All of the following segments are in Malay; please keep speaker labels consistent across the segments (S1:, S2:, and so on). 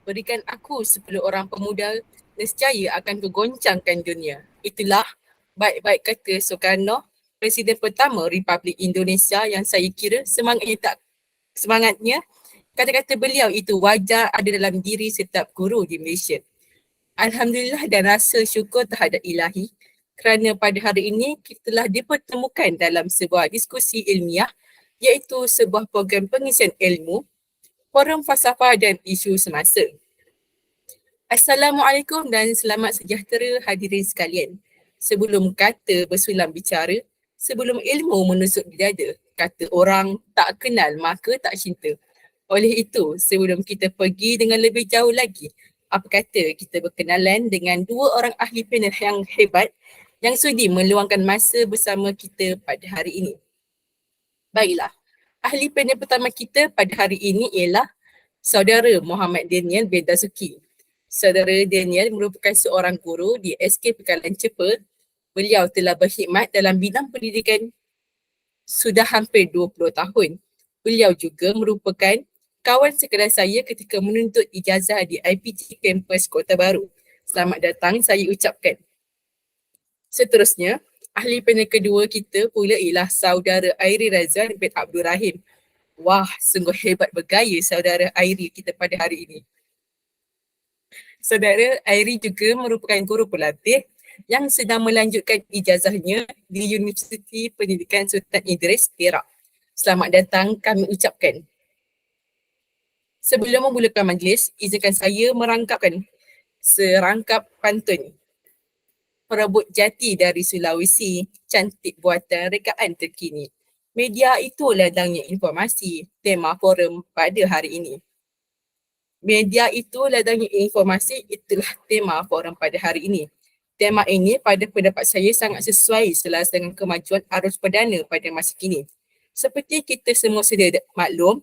S1: berikan aku 10 orang pemuda, nescaya akan kugoncangkan dunia. Itulah baik-baik kata Soekarno, Presiden pertama Republik Indonesia yang saya kira semangatnya kata-kata beliau itu wajar ada dalam diri setiap guru di Malaysia. Alhamdulillah dan rasa syukur terhadap ilahi kerana pada hari ini kita telah dipertemukan dalam sebuah diskusi ilmiah iaitu sebuah program pengisian ilmu, forum falsafah dan isu semasa. Assalamualaikum dan selamat sejahtera hadirin sekalian. Sebelum kata bersulam bicara, sebelum ilmu menusuk di dada, kata orang tak kenal maka tak cinta. Oleh itu, sebelum kita pergi dengan lebih jauh lagi, apa kata kita berkenalan dengan dua orang ahli panel yang hebat yang sudi meluangkan masa bersama kita pada hari ini. Baiklah, ahli panel pertama kita pada hari ini ialah Saudara Muhammad Daniel bin Dasuki. Saudara Daniel merupakan seorang guru di SK Pekalan Cepa. Beliau telah berkhidmat dalam bidang pendidikan sudah hampir 20 tahun. Beliau juga merupakan kawan sekelas saya ketika menuntut ijazah di IPT Kampus Kota Baru. Selamat datang saya ucapkan. Seterusnya, ahli panel kedua kita pula ialah Saudara Airi Razan bin Abdul Rahim. Wah, sungguh hebat bergaya saudara Airi kita pada hari ini. Saudara Airi juga merupakan guru pelatih yang sedang melanjutkan ijazahnya di Universiti Pendidikan Sultan Idris, Perak. Selamat datang kami ucapkan. Sebelum memulakan majlis, izinkan saya merangkapkan serangkap pantun. Perebut jati dari Sulawesi, cantik buatan rekaan terkini. Media itu ladangnya informasi, tema forum pada hari ini. Media itu ladangnya informasi, itulah tema forum pada hari ini. Tema ini pada pendapat saya sangat sesuai selaras dengan kemajuan arus perdana pada masa kini. Seperti kita semua sedia maklum,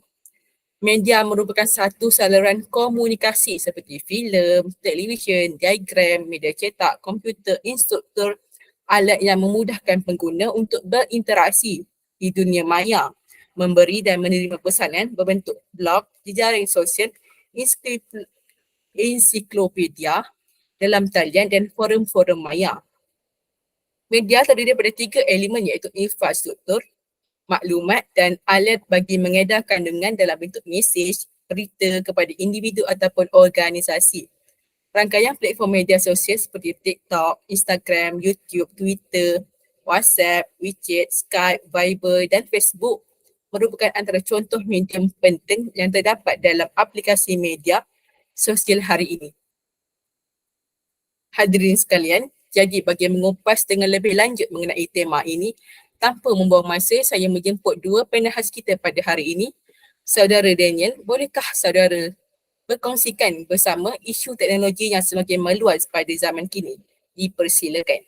S1: media merupakan satu saluran komunikasi seperti filem, televisyen, diagram, media cetak, komputer, instruktur, alat yang memudahkan pengguna untuk berinteraksi di dunia maya, memberi dan menerima pesanan berbentuk blog, jejaring sosial, ensiklopedia dalam talian dan forum-forum maya. Media terdiri daripada 3 elemen iaitu infrastruktur, maklumat dan alat bagi mengedar kandungan dalam bentuk mesej, berita kepada individu ataupun organisasi. Rangkaian platform media sosial seperti TikTok, Instagram, YouTube, Twitter, WhatsApp, WeChat, Skype, Viber dan Facebook merupakan antara contoh medium penting yang terdapat dalam aplikasi media sosial hari ini. Hadirin sekalian, jadi bagi mengupas dengan lebih lanjut mengenai tema ini, tanpa membuang masa, saya menjemput dua panel khas kita pada hari ini. Saudara Daniel, bolehkah saudara berkongsikan bersama isu teknologi yang semakin meluas pada zaman kini? Dipersilakan.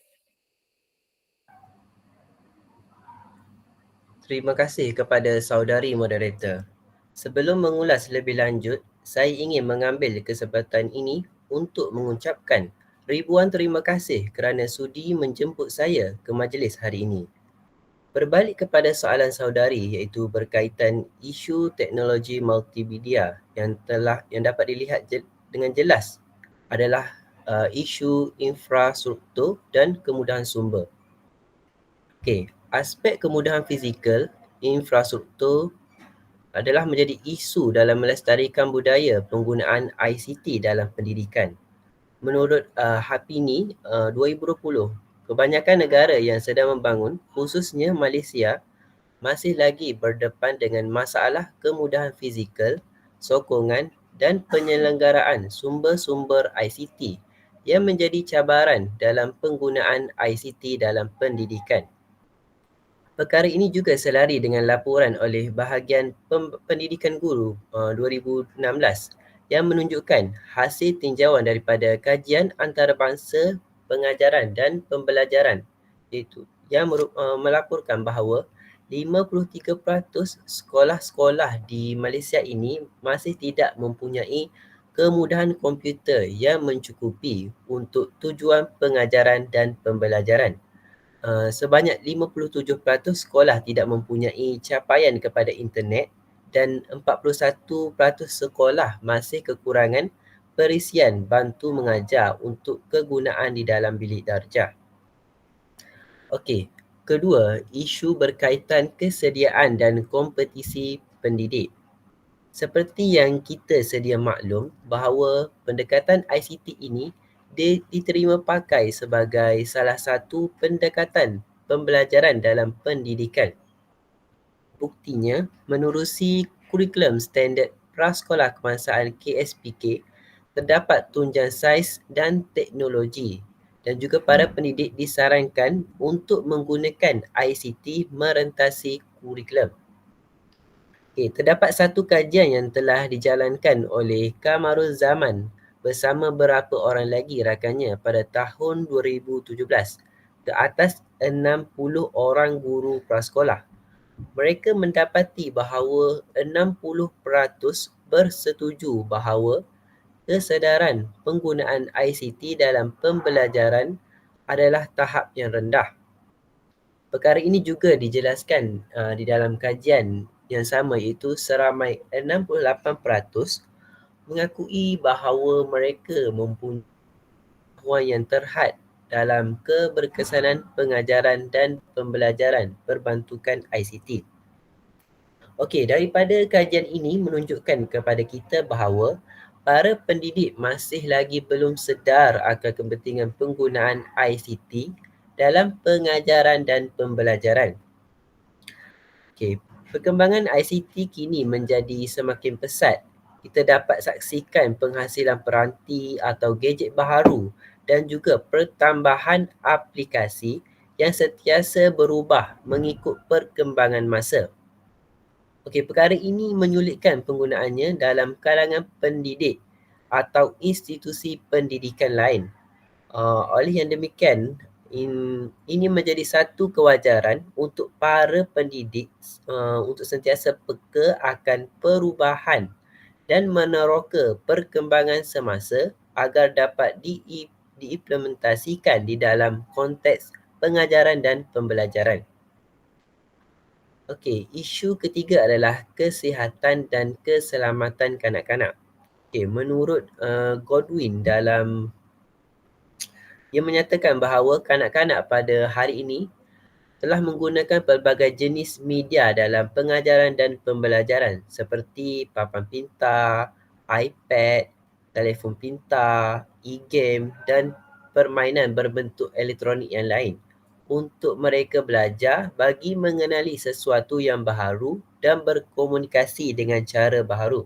S2: Terima kasih kepada saudari moderator. Sebelum mengulas lebih lanjut, saya ingin mengambil kesempatan ini untuk mengucapkan ribuan terima kasih kerana sudi menjemput saya ke majlis hari ini. Berbalik kepada soalan saudari iaitu berkaitan isu teknologi multimedia yang dapat dilihat dengan jelas adalah isu infrastruktur dan kemudahan sumber. Okey, aspek kemudahan fizikal, infrastruktur adalah menjadi isu dalam melestarikan budaya penggunaan ICT dalam pendidikan. Menurut Hapini 2020, kebanyakan negara yang sedang membangun, khususnya Malaysia, masih lagi berdepan dengan masalah kemudahan fizikal, sokongan dan penyelenggaraan sumber-sumber ICT yang menjadi cabaran dalam penggunaan ICT dalam pendidikan. Perkara ini juga selari dengan laporan oleh Bahagian Pendidikan Guru 2016 yang menunjukkan hasil tinjauan daripada kajian antarabangsa pengajaran dan pembelajaran iaitu yang melaporkan bahawa 53% sekolah-sekolah di Malaysia ini masih tidak mempunyai kemudahan komputer yang mencukupi untuk tujuan pengajaran dan pembelajaran. Sebanyak 57% sekolah tidak mempunyai capaian kepada internet dan 41% sekolah masih kekurangan perisian bantu mengajar untuk kegunaan di dalam bilik darjah. Okey, kedua, isu berkaitan kesediaan dan kompetisi pendidik. Seperti yang kita sedia maklum bahawa pendekatan ICT ini diterima pakai sebagai salah satu pendekatan pembelajaran dalam pendidikan. Buktinya, menerusi kurikulum standard prasekolah kebangsaan KSPK, terdapat tunjang saiz dan teknologi dan juga para pendidik disarankan untuk menggunakan ICT merentasi kurikulum. Terdapat satu kajian yang telah dijalankan oleh Kamarul Zaman bersama beberapa orang lagi rakannya pada tahun 2017 ke atas 60 orang guru prasekolah. Mereka mendapati bahawa 60% bersetuju bahawa kesedaran penggunaan ICT dalam pembelajaran adalah tahap yang rendah. Perkara ini juga dijelaskan di dalam kajian yang sama, iaitu seramai 68% mengakui bahawa mereka mempunyai pengetahuan yang terhad dalam keberkesanan pengajaran dan pembelajaran berbantukan ICT. Okey, daripada kajian ini menunjukkan kepada kita bahawa para pendidik masih lagi belum sedar akan kepentingan penggunaan ICT dalam pengajaran dan pembelajaran. Okey, perkembangan ICT kini menjadi semakin pesat. Kita dapat saksikan penghasilan peranti atau gadget baharu dan juga pertambahan aplikasi yang sentiasa berubah mengikut perkembangan masa. Okey, perkara ini menyulitkan penggunaannya dalam kalangan pendidik atau institusi pendidikan lain. Oleh yang demikian, ini menjadi satu kewajaran untuk para pendidik untuk sentiasa peka akan perubahan dan meneroka perkembangan semasa agar dapat diimplementasikan di dalam konteks pengajaran dan pembelajaran. Okey, isu ketiga adalah kesihatan dan keselamatan kanak-kanak. Okey, menurut Godwin ia menyatakan bahawa kanak-kanak pada hari ini telah menggunakan pelbagai jenis media dalam pengajaran dan pembelajaran seperti papan pintar, iPad, telefon pintar, e-game dan permainan berbentuk elektronik yang lain untuk mereka belajar bagi mengenali sesuatu yang baharu dan berkomunikasi dengan cara baharu.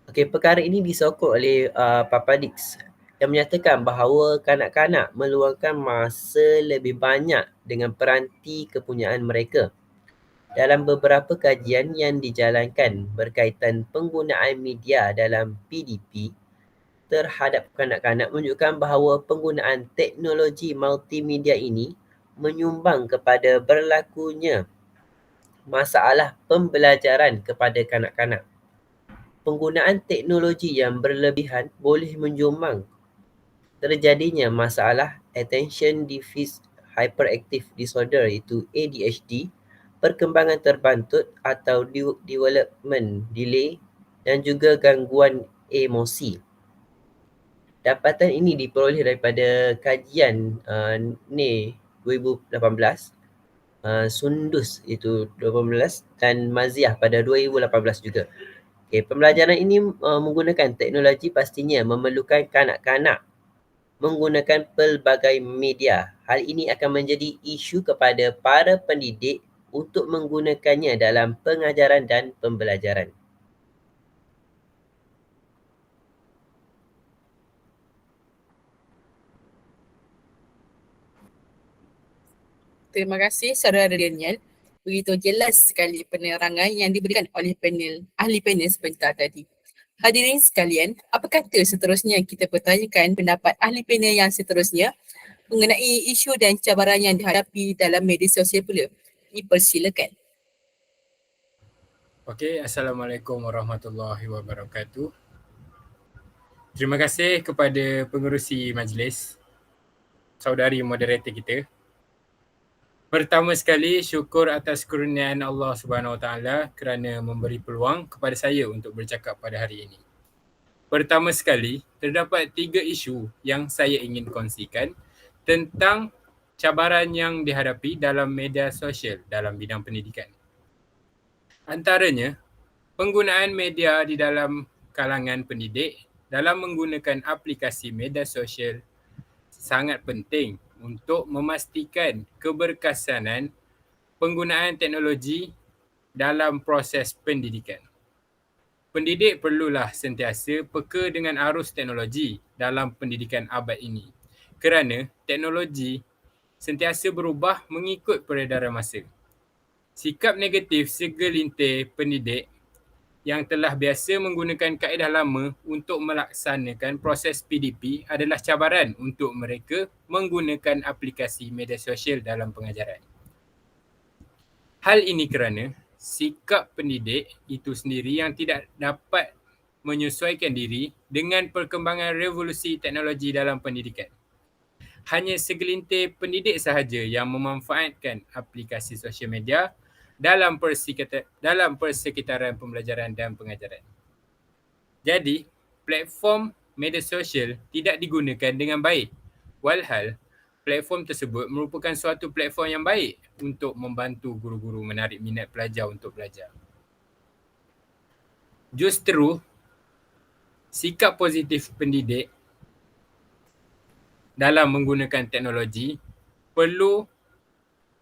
S2: Okey, perkara ini disokong oleh Papadix yang menyatakan bahawa kanak-kanak meluangkan masa lebih banyak dengan peranti kepunyaan mereka. Dalam beberapa kajian yang dijalankan berkaitan penggunaan media dalam PDP terhadap kanak-kanak menunjukkan bahawa penggunaan teknologi multimedia ini menyumbang kepada berlakunya masalah pembelajaran kepada kanak-kanak. Penggunaan teknologi yang berlebihan boleh menyumbang terjadinya masalah Attention Deficit Hyperactive Disorder iaitu ADHD, perkembangan terbantut atau development delay dan juga gangguan emosi. Dapatan ini diperoleh daripada kajian NE 2018, Sundus itu 2018 dan Maziah pada 2018 juga. Okay, pembelajaran ini menggunakan teknologi pastinya memerlukan kanak-kanak menggunakan pelbagai media. Hal ini akan menjadi isu kepada para pendidik untuk menggunakannya dalam pengajaran dan pembelajaran.
S1: Terima kasih saudara Daniel. Begitu jelas sekali penerangan yang diberikan oleh ahli panel sebentar tadi. Hadirin sekalian, apa kata seterusnya kita bertanyakan pendapat ahli panel yang seterusnya mengenai isu dan cabaran yang dihadapi dalam media sosial pula. Dipersilakan.
S3: Okey, Assalamualaikum warahmatullahi wabarakatuh. Terima kasih kepada pengerusi majlis, saudari moderator kita. Pertama sekali, syukur atas kurniaan Allah Subhanahu Wa Taala kerana memberi peluang kepada saya untuk bercakap pada hari ini. Pertama sekali, terdapat 3 isu yang saya ingin kongsikan tentang cabaran yang dihadapi dalam media sosial dalam bidang pendidikan. Antaranya, penggunaan media di dalam kalangan pendidik dalam menggunakan aplikasi media sosial sangat penting untuk memastikan keberkesanan penggunaan teknologi dalam proses pendidikan. Pendidik perlulah sentiasa peka dengan arus teknologi dalam pendidikan abad ini kerana teknologi sentiasa berubah mengikut peredaran masa. Sikap negatif segelintir pendidik yang telah biasa menggunakan kaedah lama untuk melaksanakan proses PDP adalah cabaran untuk mereka menggunakan aplikasi media sosial dalam pengajaran. Hal ini kerana sikap pendidik itu sendiri yang tidak dapat menyesuaikan diri dengan perkembangan revolusi teknologi dalam pendidikan. Hanya segelintir pendidik sahaja yang memanfaatkan aplikasi sosial media dalam persekitaran pembelajaran dan pengajaran. Jadi, platform media sosial tidak digunakan dengan baik. Walhal, platform tersebut merupakan suatu platform yang baik untuk membantu guru-guru menarik minat pelajar untuk belajar. Justru, sikap positif pendidik dalam menggunakan teknologi perlu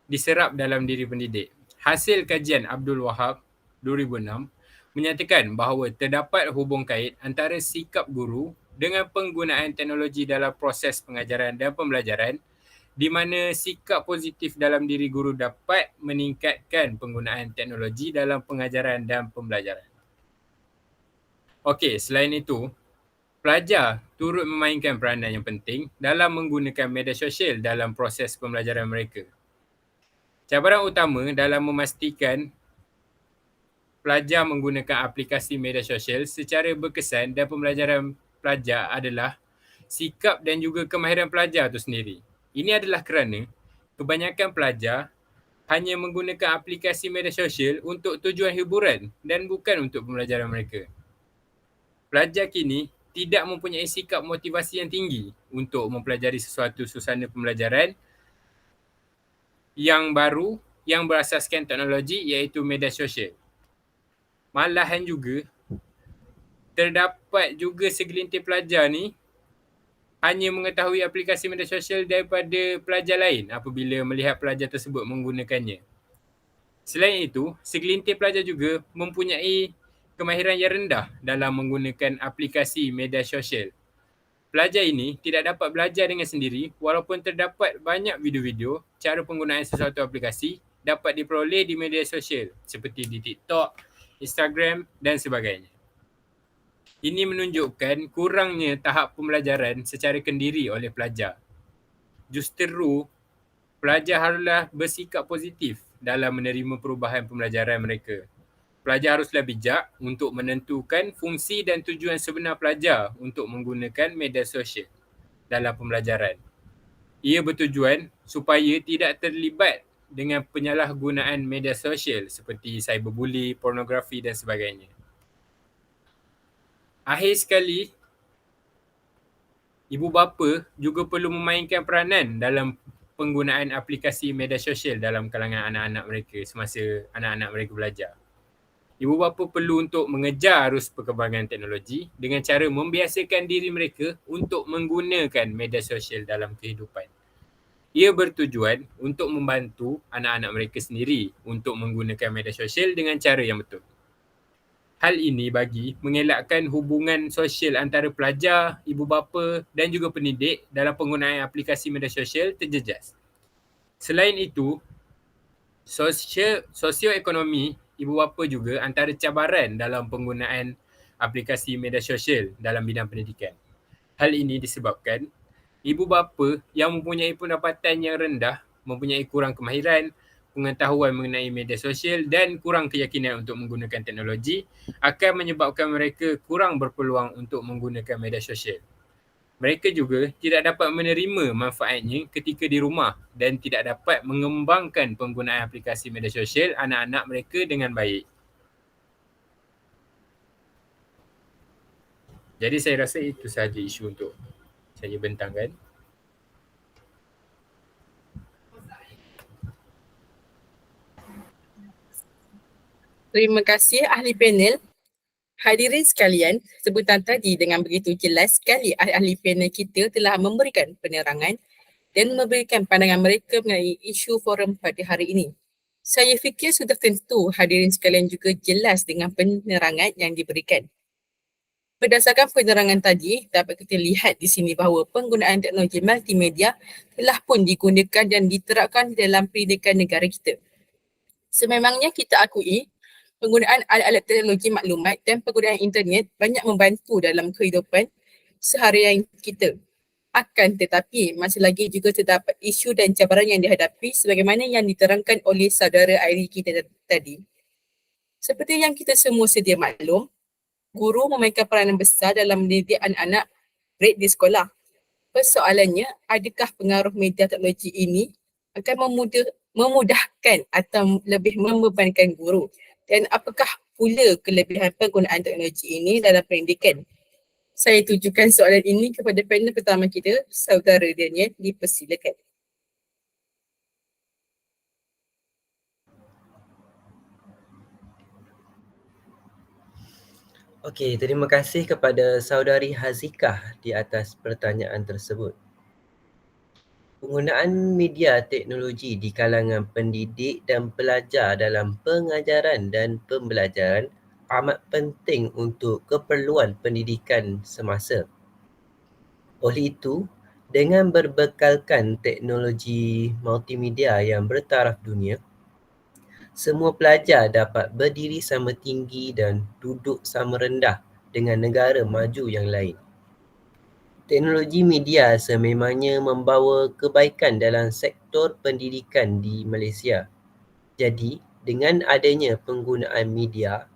S3: diserap dalam diri pendidik. Hasil kajian Abdul Wahab 2006 menyatakan bahawa terdapat hubung kait antara sikap guru dengan penggunaan teknologi dalam proses pengajaran dan pembelajaran, di mana sikap positif dalam diri guru dapat meningkatkan penggunaan teknologi dalam pengajaran dan pembelajaran. Okey, selain itu, pelajar turut memainkan peranan yang penting dalam menggunakan media sosial dalam proses pembelajaran mereka. Cabaran utama dalam memastikan pelajar menggunakan aplikasi media sosial secara berkesan dan pembelajaran pelajar adalah sikap dan juga kemahiran pelajar itu sendiri. Ini adalah kerana kebanyakan pelajar hanya menggunakan aplikasi media sosial untuk tujuan hiburan dan bukan untuk pembelajaran mereka. Pelajar kini tidak mempunyai sikap motivasi yang tinggi untuk mempelajari sesuatu susana pembelajaran yang baru yang berasaskan teknologi iaitu media sosial. Malahan juga, terdapat juga segelintir pelajar ni hanya mengetahui aplikasi media sosial daripada pelajar lain apabila melihat pelajar tersebut menggunakannya. Selain itu, segelintir pelajar juga mempunyai kemahiran yang rendah dalam menggunakan aplikasi media sosial. Pelajar ini tidak dapat belajar dengan sendiri walaupun terdapat banyak video-video cara penggunaan sesuatu aplikasi dapat diperoleh di media sosial seperti di TikTok, Instagram dan sebagainya. Ini menunjukkan kurangnya tahap pembelajaran secara kendiri oleh pelajar. Justeru, pelajar haruslah bersikap positif dalam menerima perubahan pembelajaran mereka. Pelajar haruslah bijak untuk menentukan fungsi dan tujuan sebenar pelajar untuk menggunakan media sosial dalam pembelajaran. Ia bertujuan supaya tidak terlibat dengan penyalahgunaan media sosial seperti cyberbully, pornografi dan sebagainya. Akhir sekali, ibu bapa juga perlu memainkan peranan dalam penggunaan aplikasi media sosial dalam kalangan anak-anak mereka semasa anak-anak mereka belajar. Ibu bapa perlu untuk mengejar arus perkembangan teknologi dengan cara membiasakan diri mereka untuk menggunakan media sosial dalam kehidupan. Ia bertujuan untuk membantu anak-anak mereka sendiri untuk menggunakan media sosial dengan cara yang betul. Hal ini bagi mengelakkan hubungan sosial antara pelajar, ibu bapa dan juga pendidik dalam penggunaan aplikasi media sosial terjejas. Selain itu, sosioekonomi ibu bapa juga antara cabaran dalam penggunaan aplikasi media sosial dalam bidang pendidikan. Hal ini disebabkan ibu bapa yang mempunyai pendapatan yang rendah, mempunyai kurang kemahiran, pengetahuan mengenai media sosial dan kurang keyakinan untuk menggunakan teknologi akan menyebabkan mereka kurang berpeluang untuk menggunakan media sosial. Mereka juga tidak dapat menerima manfaatnya ketika di rumah dan tidak dapat mengembangkan penggunaan aplikasi media sosial anak-anak mereka dengan baik. Jadi saya rasa itu sahaja isu untuk saya bentangkan.
S1: Terima kasih ahli panel. Hadirin sekalian, sebutan tadi dengan begitu jelas sekali ahli panel kita telah memberikan penerangan dan memberikan pandangan mereka mengenai isu forum pada hari ini. Saya fikir sudah tentu hadirin sekalian juga jelas dengan penerangan yang diberikan. Berdasarkan penerangan tadi, dapat kita lihat di sini bahawa penggunaan teknologi multimedia telah pun digunakan dan diterapkan dalam pendidikan negara kita. Sememangnya kita akui, penggunaan alat-alat teknologi maklumat dan penggunaan internet banyak membantu dalam kehidupan seharian kita. Akan tetapi, masih lagi juga terdapat isu dan cabaran yang dihadapi sebagaimana yang diterangkan oleh saudara Airi kita tadi. Seperti yang kita semua sedia maklum, guru memainkan peranan besar dalam mendidik anak-anak grade di sekolah. Persoalannya, adakah pengaruh media teknologi ini akan memudahkan atau lebih membebankan guru? Dan apakah pula kelebihan penggunaan teknologi ini dalam pendidikan? Saya tujukan soalan ini kepada panel pertama kita, saudara Daniel, dipersilakan.
S2: Okey, terima kasih kepada saudari Hazikah di atas pertanyaan tersebut. Penggunaan media teknologi di kalangan pendidik dan pelajar dalam pengajaran dan pembelajaran amat penting untuk keperluan pendidikan semasa. Oleh itu, dengan berbekalkan teknologi multimedia yang bertaraf dunia, semua pelajar dapat berdiri sama tinggi dan duduk sama rendah dengan negara maju yang lain. Teknologi media sememangnya membawa kebaikan dalam sektor pendidikan di Malaysia. Jadi, dengan adanya penggunaan media,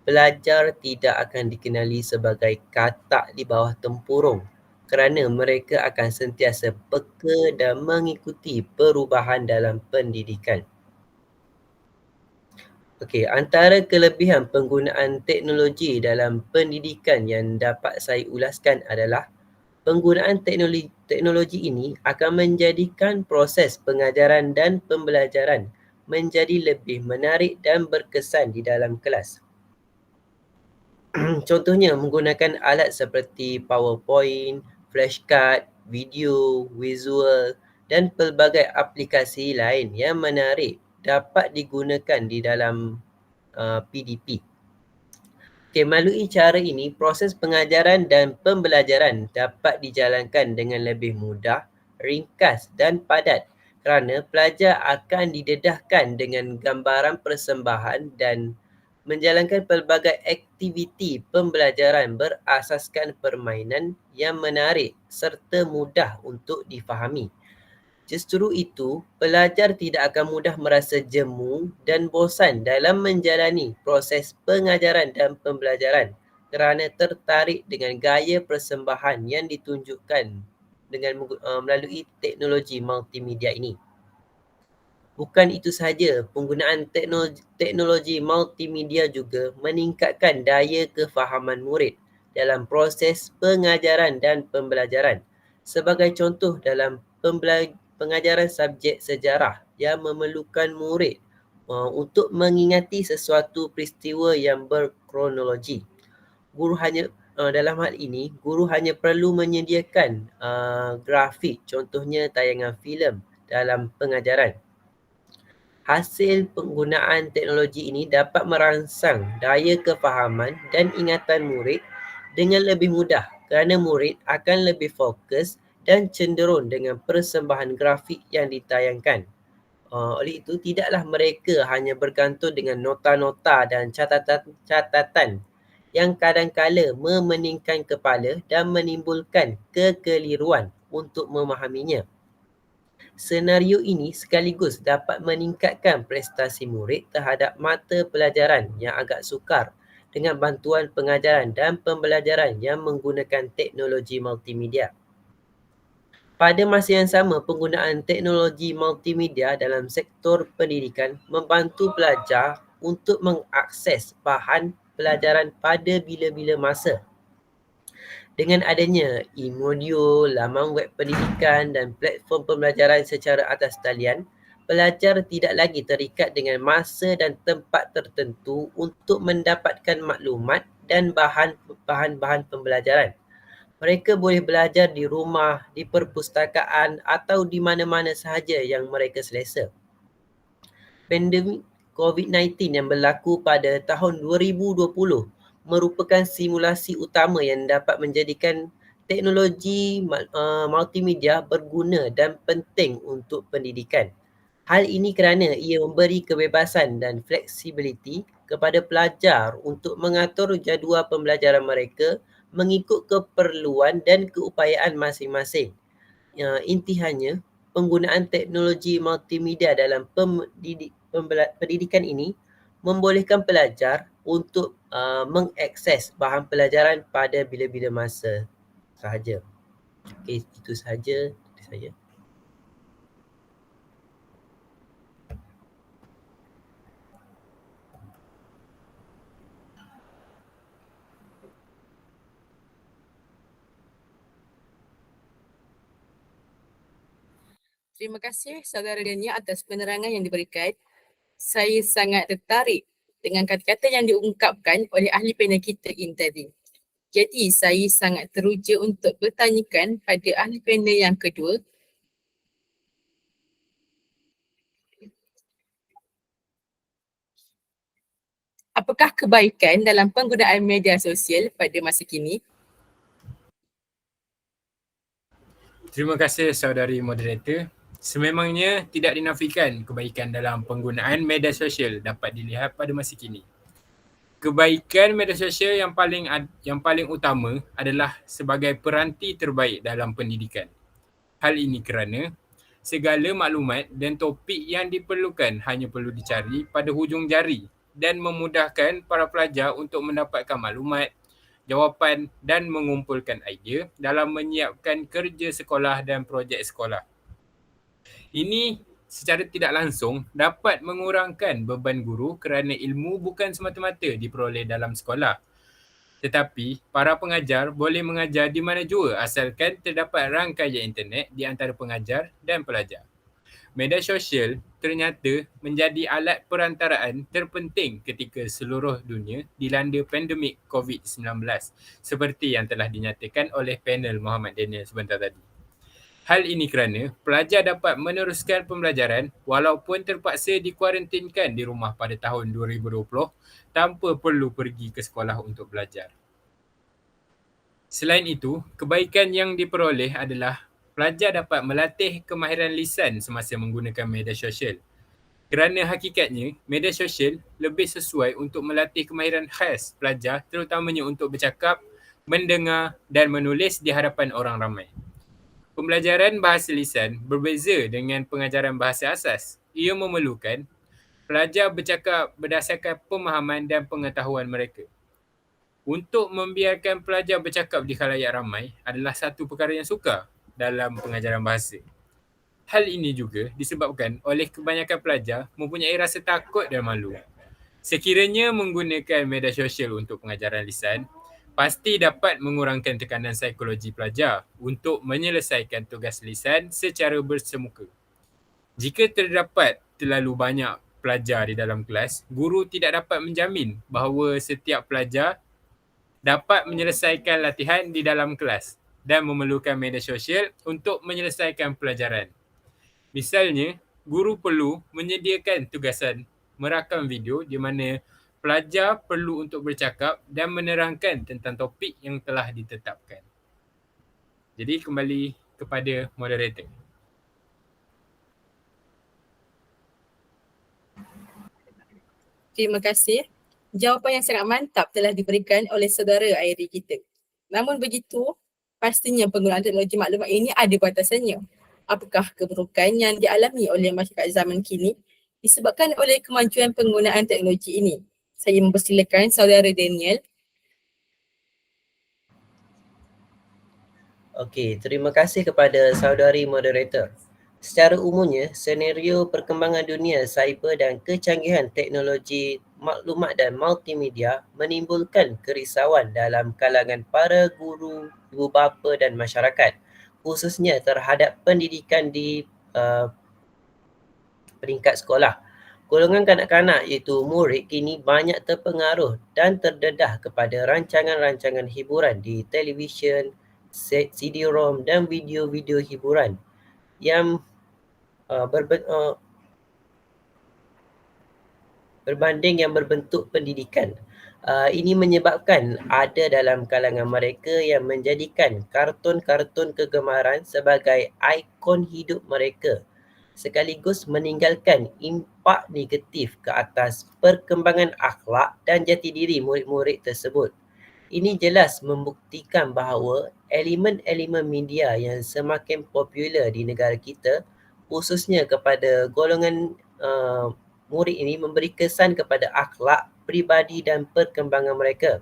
S2: pelajar tidak akan dikenali sebagai katak di bawah tempurung kerana mereka akan sentiasa peka dan mengikuti perubahan dalam pendidikan. Okey, antara kelebihan penggunaan teknologi dalam pendidikan yang dapat saya ulaskan adalah penggunaan teknologi ini akan menjadikan proses pengajaran dan pembelajaran menjadi lebih menarik dan berkesan di dalam kelas. Contohnya menggunakan alat seperti PowerPoint, flashcard, video, visual dan pelbagai aplikasi lain yang menarik dapat digunakan di dalam PDP. Okay, melalui cara ini, proses pengajaran dan pembelajaran dapat dijalankan dengan lebih mudah, ringkas dan padat kerana pelajar akan didedahkan dengan gambaran persembahan dan menjalankan pelbagai aktiviti pembelajaran berasaskan permainan yang menarik serta mudah untuk difahami. Justru itu, pelajar tidak akan mudah merasa jemu dan bosan dalam menjalani proses pengajaran dan pembelajaran kerana tertarik dengan gaya persembahan yang ditunjukkan dengan melalui teknologi multimedia ini. Bukan itu sahaja, penggunaan teknologi multimedia juga meningkatkan daya kefahaman murid dalam proses pengajaran dan pembelajaran. Sebagai contoh, dalam pengajaran subjek sejarah yang memerlukan murid untuk mengingati sesuatu peristiwa yang berkronologi. Dalam hal ini, guru hanya perlu menyediakan grafik, contohnya tayangan filem dalam pengajaran. Hasil penggunaan teknologi ini dapat merangsang daya kefahaman dan ingatan murid dengan lebih mudah kerana murid akan lebih fokus dan cenderung dengan persembahan grafik yang ditayangkan. Oleh itu, tidaklah mereka hanya bergantung dengan nota-nota dan catatan yang kadang-kala memeningkan kepala dan menimbulkan kekeliruan untuk memahaminya. Senario ini sekaligus dapat meningkatkan prestasi murid terhadap mata pelajaran yang agak sukar dengan bantuan pengajaran dan pembelajaran yang menggunakan teknologi multimedia. Pada masa yang sama, penggunaan teknologi multimedia dalam sektor pendidikan membantu pelajar untuk mengakses bahan pelajaran pada bila-bila masa. Dengan adanya e-modul, laman web pendidikan dan platform pembelajaran secara atas talian, pelajar tidak lagi terikat dengan masa dan tempat tertentu untuk mendapatkan maklumat dan bahan-bahan pembelajaran. Mereka boleh belajar di rumah, di perpustakaan atau di mana-mana sahaja yang mereka selesa. Pandemik COVID-19 yang berlaku pada tahun 2020 merupakan simulasi utama yang dapat menjadikan teknologi multimedia berguna dan penting untuk pendidikan. Hal ini kerana ia memberi kebebasan dan fleksibiliti kepada pelajar untuk mengatur jadual pembelajaran mereka mengikut keperluan dan keupayaan masing-masing. Intihannya, penggunaan teknologi multimedia dalam pendidikan ini membolehkan pelajar untuk mengakses bahan pelajaran pada bila-bila masa sahaja. Okey, itu sahaja dari saya.
S1: Terima kasih saudara Daniel atas penerangan yang diberikan. Saya sangat tertarik dengan kata-kata yang diungkapkan oleh ahli panel kita ini tadi. Jadi saya sangat teruja untuk bertanyakan pada ahli panel yang kedua. Apakah kebaikan dalam penggunaan media sosial pada masa kini?
S3: Terima kasih saudari moderator. Sememangnya tidak dinafikan kebaikan dalam penggunaan media sosial dapat dilihat pada masa kini. Kebaikan media sosial yang paling utama adalah sebagai peranti terbaik dalam pendidikan. Hal ini kerana segala maklumat dan topik yang diperlukan hanya perlu dicari pada hujung jari dan memudahkan para pelajar untuk mendapatkan maklumat, jawapan dan mengumpulkan idea dalam menyiapkan kerja sekolah dan projek sekolah. Ini secara tidak langsung dapat mengurangkan beban guru kerana ilmu bukan semata-mata diperoleh dalam sekolah. Tetapi para pengajar boleh mengajar di mana jua asalkan terdapat rangkaian internet di antara pengajar dan pelajar. Media sosial ternyata menjadi alat perantaraan terpenting ketika seluruh dunia dilanda pandemik COVID-19 seperti yang telah dinyatakan oleh panel Muhammad Daniel sebentar tadi. Hal ini kerana pelajar dapat meneruskan pembelajaran walaupun terpaksa dikuarantinkan di rumah pada tahun 2020 tanpa perlu pergi ke sekolah untuk belajar. Selain itu, kebaikan yang diperoleh adalah pelajar dapat melatih kemahiran lisan semasa menggunakan media sosial. Kerana hakikatnya, media sosial lebih sesuai untuk melatih kemahiran khas pelajar terutamanya untuk bercakap, mendengar dan menulis di hadapan orang ramai. Pembelajaran bahasa lisan berbeza dengan pengajaran bahasa asas. Ia memerlukan pelajar bercakap berdasarkan pemahaman dan pengetahuan mereka. Untuk membiarkan pelajar bercakap di khalayak ramai adalah satu perkara yang sukar dalam pengajaran bahasa. Hal ini juga disebabkan oleh kebanyakan pelajar mempunyai rasa takut dan malu. Sekiranya menggunakan media sosial untuk pengajaran lisan, pasti dapat mengurangkan tekanan psikologi pelajar untuk menyelesaikan tugas lisan secara bersemuka. Jika terdapat terlalu banyak pelajar di dalam kelas, guru tidak dapat menjamin bahawa setiap pelajar dapat menyelesaikan latihan di dalam kelas dan memerlukan media sosial untuk menyelesaikan pelajaran. Misalnya, guru perlu menyediakan tugasan merakam video di mana pelajar perlu untuk bercakap dan menerangkan tentang topik yang telah ditetapkan. Jadi kembali kepada moderator.
S1: Terima kasih. Jawapan yang sangat mantap telah diberikan oleh saudara Airi kita. Namun begitu, pastinya penggunaan teknologi maklumat ini ada batasannya. Apakah keburukan yang dialami oleh masyarakat zaman kini disebabkan oleh kemajuan penggunaan teknologi ini? Saya mempersilakan saudara Daniel.
S2: Okey, terima kasih kepada saudari moderator. Secara umumnya, senario perkembangan dunia cyber dan kecanggihan teknologi maklumat dan multimedia menimbulkan kerisauan dalam kalangan para guru, ibu bapa dan masyarakat, khususnya terhadap pendidikan di peringkat sekolah. Golongan kanak-kanak iaitu murid kini banyak terpengaruh dan terdedah kepada rancangan-rancangan hiburan di televisyen, CD-ROM dan video-video hiburan yang berbanding yang berbentuk pendidikan. Ini menyebabkan ada dalam kalangan mereka yang menjadikan kartun-kartun kegemaran sebagai ikon hidup mereka, sekaligus meninggalkan impak negatif ke atas perkembangan akhlak dan jati diri murid-murid tersebut. Ini jelas membuktikan bahawa elemen-elemen media yang semakin popular di negara kita, khususnya kepada golongan murid ini, memberi kesan kepada akhlak, peribadi dan perkembangan mereka.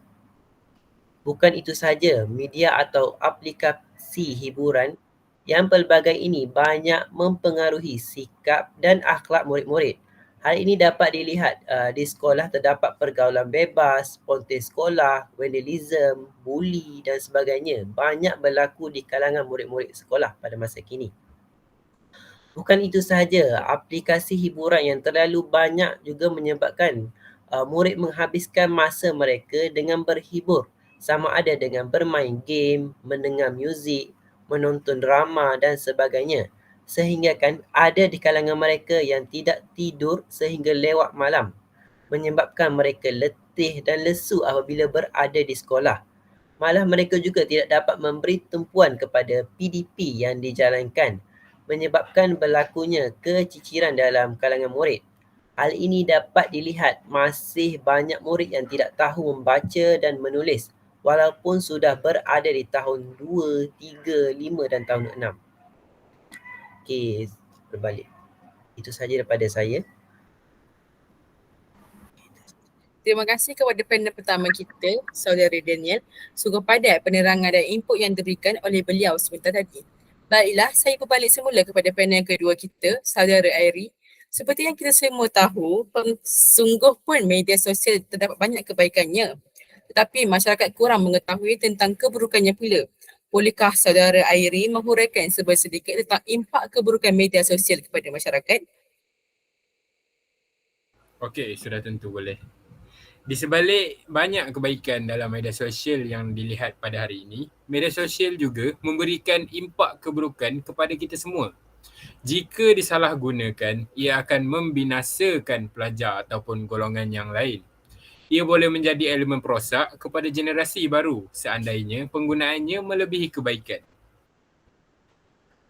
S2: Bukan itu sahaja, media atau aplikasi hiburan yang pelbagai ini banyak mempengaruhi sikap dan akhlak murid-murid. Hal ini dapat dilihat di sekolah terdapat pergaulan bebas, spontan sekolah, vandalism, buli dan sebagainya banyak berlaku di kalangan murid-murid sekolah pada masa kini. Bukan itu sahaja, aplikasi hiburan yang terlalu banyak juga menyebabkan murid menghabiskan masa mereka dengan berhibur, sama ada dengan bermain game, mendengar muzik, menonton drama dan sebagainya. Sehingga kan ada di kalangan mereka yang tidak tidur sehingga lewat malam, menyebabkan mereka letih dan lesu apabila berada di sekolah. Malah mereka juga tidak dapat memberi tumpuan kepada PDP yang dijalankan, menyebabkan berlakunya keciciran dalam kalangan murid. Hal ini dapat dilihat masih banyak murid yang tidak tahu membaca dan menulis walaupun sudah berada di tahun 2, 3, 5 dan tahun 6. Okey, berbalik. Itu sahaja daripada saya.
S1: Terima kasih kepada panel pertama kita, Saudara Daniel. Sungguh padat penerangan dan input yang diberikan oleh beliau sebentar tadi. Baiklah, saya berbalik semula kepada panel kedua kita, Saudara Airi. Seperti yang kita semua tahu, sungguh pun media sosial terdapat banyak kebaikannya. Tetapi masyarakat kurang mengetahui tentang keburukannya pula. Bolehkah Saudara Airi menghuraikan sedikit tentang impak keburukan media sosial kepada masyarakat?
S3: Okey, sudah tentu boleh. Di sebalik banyak kebaikan dalam media sosial yang dilihat pada hari ini, media sosial juga memberikan impak keburukan kepada kita semua. Jika disalahgunakan, ia akan membinasakan pelajar ataupun golongan yang lain. Ia boleh menjadi elemen perosak kepada generasi baru seandainya penggunaannya melebihi kebaikan.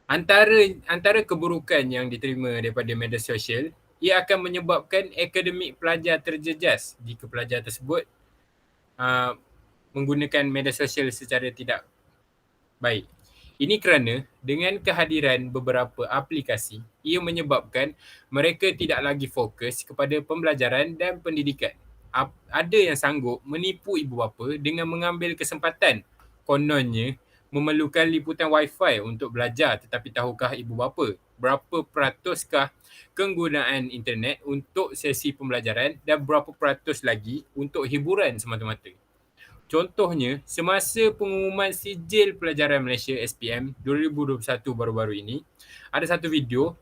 S3: Antara keburukan yang diterima daripada media sosial, ia akan menyebabkan akademik pelajar terjejas jika pelajar tersebut menggunakan media sosial secara tidak baik. Ini kerana dengan kehadiran beberapa aplikasi, ia menyebabkan mereka tidak lagi fokus kepada pembelajaran dan pendidikan. Ada yang sanggup menipu ibu bapa dengan mengambil kesempatan kononnya memerlukan liputan wifi untuk belajar, tetapi tahukah ibu bapa berapa peratuskah penggunaan internet untuk sesi pembelajaran dan berapa peratus lagi untuk hiburan semata-mata? Contohnya, semasa pengumuman sijil pelajaran Malaysia SPM 2021 baru-baru ini, ada satu video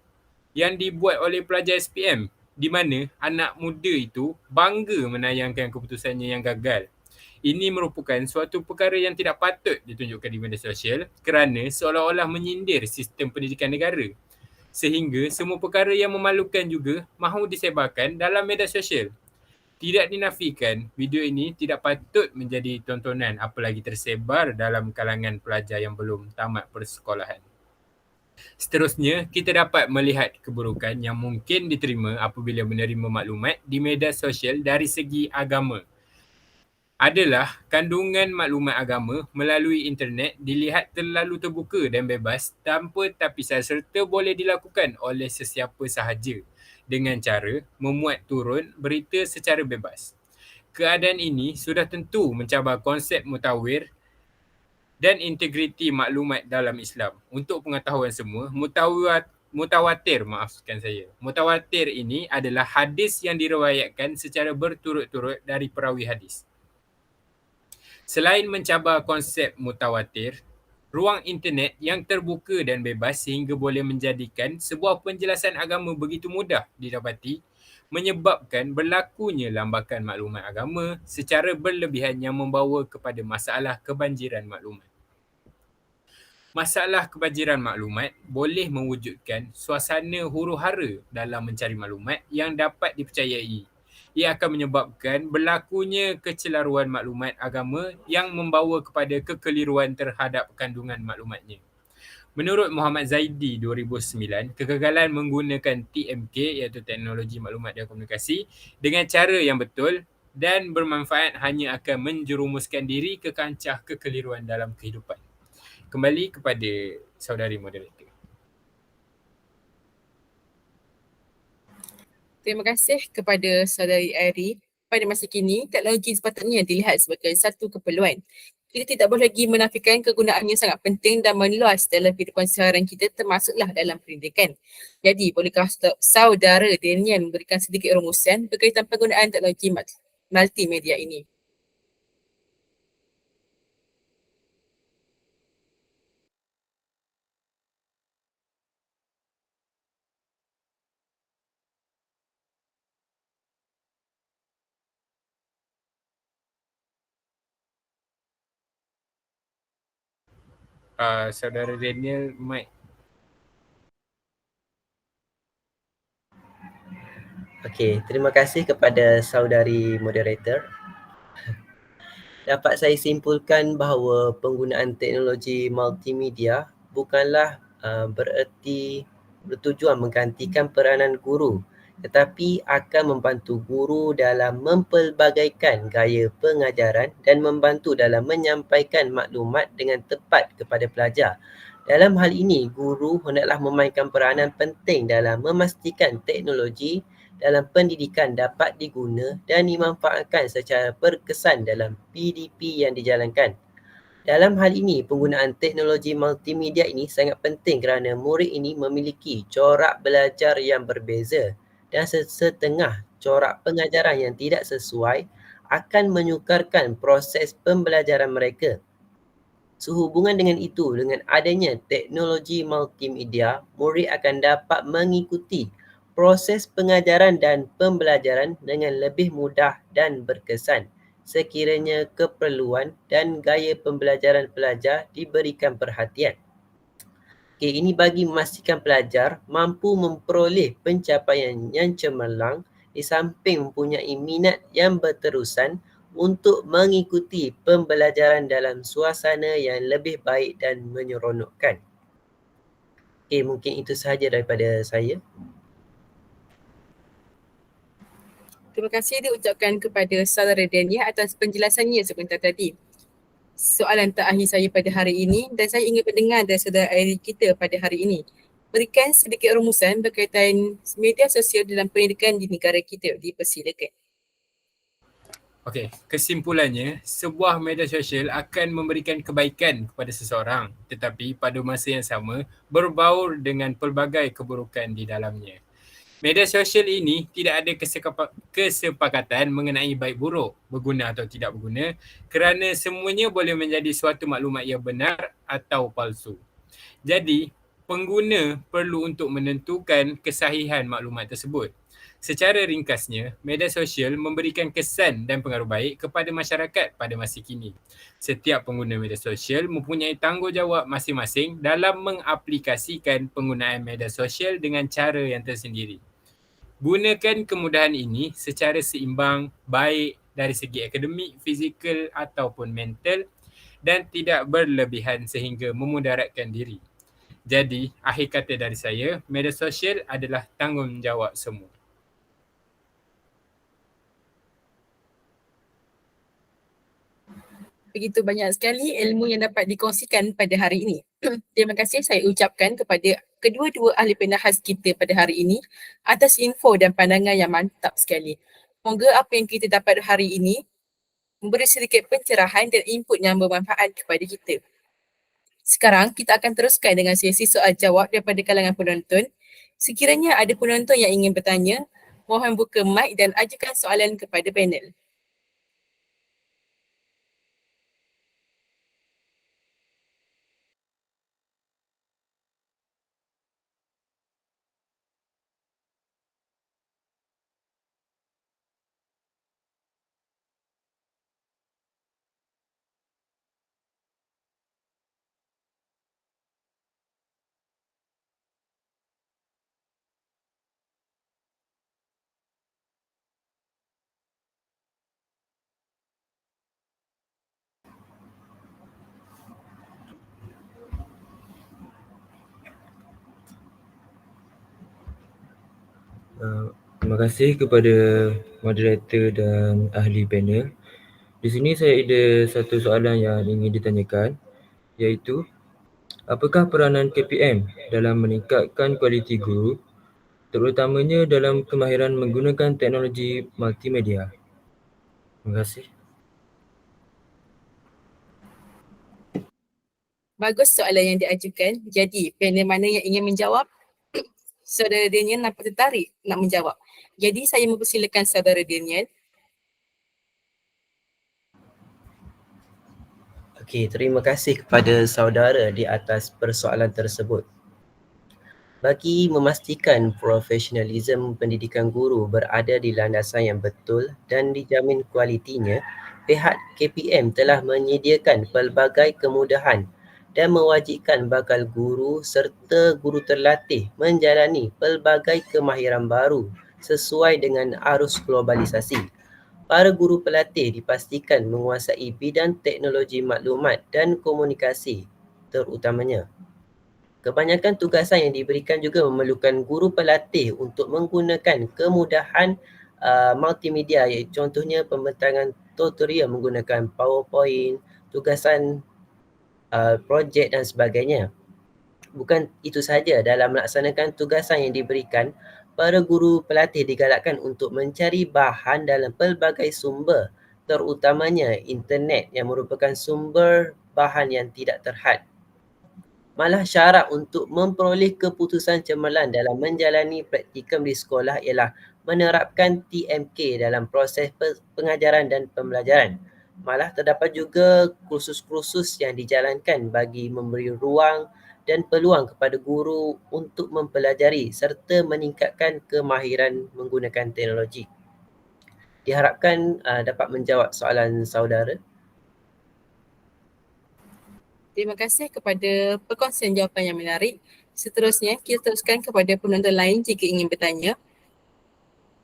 S3: yang dibuat oleh pelajar SPM di mana anak muda itu bangga menayangkan keputusannya yang gagal. Ini merupakan suatu perkara yang tidak patut ditunjukkan di media sosial kerana seolah-olah menyindir sistem pendidikan negara. Sehingga semua perkara yang memalukan juga mahu disebarkan dalam media sosial. Tidak dinafikan, video ini tidak patut menjadi tontonan apalagi tersebar dalam kalangan pelajar yang belum tamat persekolahan. Seterusnya, kita dapat melihat keburukan yang mungkin diterima apabila menerima maklumat di media sosial dari segi agama. Adalah kandungan maklumat agama melalui internet dilihat terlalu terbuka dan bebas tanpa tapisan serta boleh dilakukan oleh sesiapa sahaja dengan cara memuat turun berita secara bebas. Keadaan ini sudah tentu mencabar konsep mutawir dan integriti maklumat dalam Islam. Untuk pengetahuan semua, mutawatir, maafkan saya. Mutawatir ini adalah hadis yang diriwayatkan secara berturut-turut dari perawi hadis. Selain mencabar konsep mutawatir, ruang internet yang terbuka dan bebas sehingga boleh menjadikan sebuah penjelasan agama begitu mudah didapati menyebabkan berlakunya lambakan maklumat agama secara berlebihan yang membawa kepada masalah kebanjiran maklumat. Masalah kebanjiran maklumat boleh mewujudkan suasana huru-hara dalam mencari maklumat yang dapat dipercayai. Ia akan menyebabkan berlakunya kecelaruan maklumat agama yang membawa kepada kekeliruan terhadap kandungan maklumatnya. Menurut Muhammad Zaidi 2009, kegagalan menggunakan TMK iaitu Teknologi Maklumat dan Komunikasi dengan cara yang betul dan bermanfaat hanya akan menjerumuskan diri ke kancah kekeliruan dalam kehidupan. Kembali kepada saudari moderator.
S1: Terima kasih kepada saudari Airi. Pada masa kini, teknologi sepatutnya dilihat sebagai satu keperluan. Kita tidak boleh lagi menafikan kegunaannya sangat penting dan meluas dalam kehidupan seharian kita termasuklah dalam pendidikan. Jadi, bolehkah saudara Daniel memberikan sedikit rumusan berkaitan penggunaan teknologi multimedia ini?
S3: Saudara Daniel, mic.
S2: Okey, terima kasih kepada saudari moderator. Dapat saya simpulkan bahawa penggunaan teknologi multimedia bukanlah bererti bertujuan menggantikan peranan guru, tetapi akan membantu guru dalam mempelbagaikan gaya pengajaran dan membantu dalam menyampaikan maklumat dengan tepat kepada pelajar. Dalam hal ini, guru hendaklah memainkan peranan penting dalam memastikan teknologi dalam pendidikan dapat diguna dan dimanfaatkan secara berkesan dalam PDP yang dijalankan. Dalam hal ini, penggunaan teknologi multimedia ini sangat penting kerana murid ini memiliki corak belajar yang berbeza dan setengah corak pengajaran yang tidak sesuai akan menyukarkan proses pembelajaran mereka. Sehubungan dengan itu, dengan adanya teknologi multimedia, murid akan dapat mengikuti proses pengajaran dan pembelajaran dengan lebih mudah dan berkesan sekiranya keperluan dan gaya pembelajaran pelajar diberikan perhatian. Okey, ini bagi memastikan pelajar mampu memperoleh pencapaian yang cemerlang di samping mempunyai minat yang berterusan untuk mengikuti pembelajaran dalam suasana yang lebih baik dan menyeronokkan. Okey, mungkin itu sahaja daripada saya.
S1: Terima kasih diucapkan kepada saudara Daniel atas penjelasannya sebentar tadi. Soalan terakhir saya pada hari ini dan saya ingin mendengar dari saudara Airi kita pada hari ini. Berikan sedikit rumusan berkaitan media sosial dalam pendidikan di negara kita. Dipersilakan.
S3: Okey, kesimpulannya, sebuah media sosial akan memberikan kebaikan kepada seseorang tetapi pada masa yang sama berbaur dengan pelbagai keburukan di dalamnya. Media sosial ini tidak ada kesepakatan mengenai baik buruk, berguna atau tidak berguna kerana semuanya boleh menjadi suatu maklumat yang benar atau palsu. Jadi, pengguna perlu untuk menentukan kesahihan maklumat tersebut. Secara ringkasnya, media sosial memberikan kesan dan pengaruh baik kepada masyarakat pada masa kini. Setiap pengguna media sosial mempunyai tanggungjawab masing-masing dalam mengaplikasikan penggunaan media sosial dengan cara yang tersendiri. Gunakan kemudahan ini secara seimbang, baik dari segi akademik, fizikal ataupun mental dan tidak berlebihan sehingga memudaratkan diri. Jadi, akhir kata dari saya, media sosial adalah tanggungjawab semua.
S1: Begitu banyak sekali ilmu yang dapat dikongsikan pada hari ini. Terima kasih saya ucapkan kepada kedua-dua ahli penahas kita pada hari ini atas info dan pandangan yang mantap sekali. Semoga apa yang kita dapat hari ini memberi sedikit pencerahan dan input yang bermanfaat kepada kita. Sekarang kita akan teruskan dengan sesi soal jawab daripada kalangan penonton Sekiranya ada penonton yang ingin bertanya, mohon buka mic dan ajukan soalan kepada panel.
S4: Terima kasih kepada moderator dan ahli panel. Di sini saya ada satu soalan yang ingin ditanyakan, iaitu apakah peranan KPM dalam meningkatkan kualiti guru, terutamanya dalam kemahiran menggunakan teknologi multimedia? Terima kasih.
S1: Bagus soalan yang diajukan. Jadi panel mana yang ingin menjawab? Saudara Daniel nampak tertarik nak menjawab. Jadi saya mempersilakan saudara Daniel.
S2: Okey, terima kasih kepada saudara di atas persoalan tersebut. Bagi memastikan profesionalisme pendidikan guru berada di landasan yang betul dan dijamin kualitinya, pihak KPM telah menyediakan pelbagai kemudahan dan mewajibkan bakal guru serta guru terlatih menjalani pelbagai kemahiran baru sesuai dengan arus globalisasi. Para guru pelatih dipastikan menguasai bidang teknologi maklumat dan komunikasi terutamanya. Kebanyakan tugasan yang diberikan juga memerlukan guru pelatih untuk menggunakan kemudahan multimedia, iaitu contohnya pembentangan tutorial menggunakan PowerPoint, tugasan projek dan sebagainya. Bukan itu sahaja, dalam melaksanakan tugasan yang diberikan, para guru pelatih digalakkan untuk mencari bahan dalam pelbagai sumber, terutamanya internet yang merupakan sumber bahan yang tidak terhad. Malah syarat untuk memperoleh keputusan cemerlang dalam menjalani praktikum di sekolah ialah menerapkan TMK dalam proses pengajaran dan pembelajaran. Malah terdapat juga kursus-kursus yang dijalankan bagi memberi ruang dan peluang kepada guru untuk mempelajari serta meningkatkan kemahiran menggunakan teknologi. Diharapkan dapat menjawab soalan saudara.
S1: Terima kasih kepada perkongsian jawapan yang menarik. Seterusnya, kita teruskan kepada penonton lain jika ingin bertanya.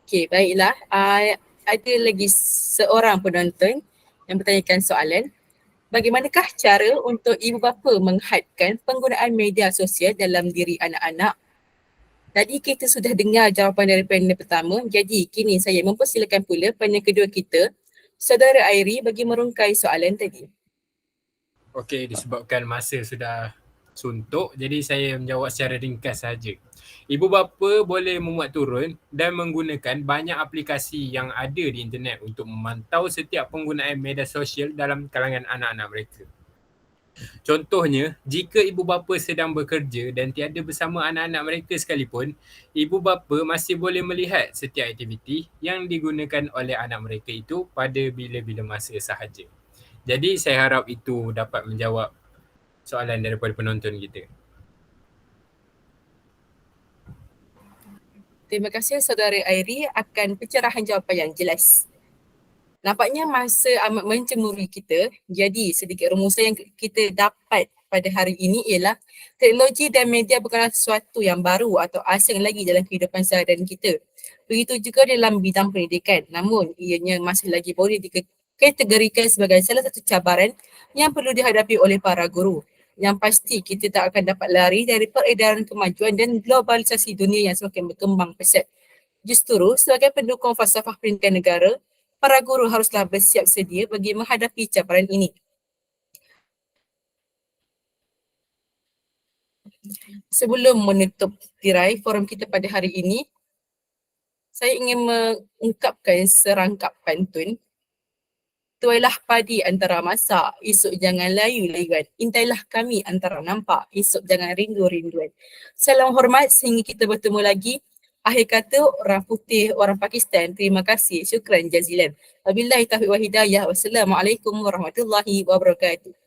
S1: Okey, baiklah. Ada lagi seorang penonton yang bertanyakan soalan. Bagaimanakah cara untuk ibu bapa menghadkan penggunaan media sosial dalam diri anak-anak? Tadi kita sudah dengar jawapan dari panel pertama. Jadi kini saya mempersilakan pula panel kedua kita, Saudara Airi, bagi merungkai soalan tadi.
S3: Okey, disebabkan masa sudah suntuk, jadi saya menjawab secara ringkas saja. Ibu bapa boleh memuat turun dan menggunakan banyak aplikasi yang ada di internet untuk memantau setiap penggunaan media sosial dalam kalangan anak-anak mereka. Contohnya, jika ibu bapa sedang bekerja dan tiada bersama anak-anak mereka sekalipun, ibu bapa masih boleh melihat setiap aktiviti yang digunakan oleh anak mereka itu pada bila-bila masa sahaja. Jadi saya harap itu dapat menjawab soalan daripada penonton kita.
S1: Terima kasih Saudara Airi akan pencerahan jawapan yang jelas. Nampaknya masa amat mencemuri kita. Jadi sedikit rumusan yang kita dapat pada hari ini ialah teknologi dan media bukanlah sesuatu yang baru atau asing lagi dalam kehidupan seharian kita. Begitu juga dalam bidang pendidikan. Namun ianya masih lagi boleh dikategorikan sebagai salah satu cabaran yang perlu dihadapi oleh para guru. Yang pasti kita tak akan dapat lari dari peredaran kemajuan dan globalisasi dunia yang semakin berkembang pesat. Justru sebagai pendukung falsafah pendidikan negara, para guru haruslah bersiap sedia bagi menghadapi cabaran ini. Sebelum menutup tirai forum kita pada hari ini, saya ingin mengungkapkan serangkap pantun Tuailah padi antara masak, esok jangan layu-layuan. Intailah kami antara nampak, esok jangan rindu-rinduan. Salam hormat sehingga kita bertemu lagi. Akhir kata, orang putih, orang Pakistan, terima kasih. Syukran jazilan. Wabillahi taufiq wa hidayah. Wassalamualaikum warahmatullahi wabarakatuh.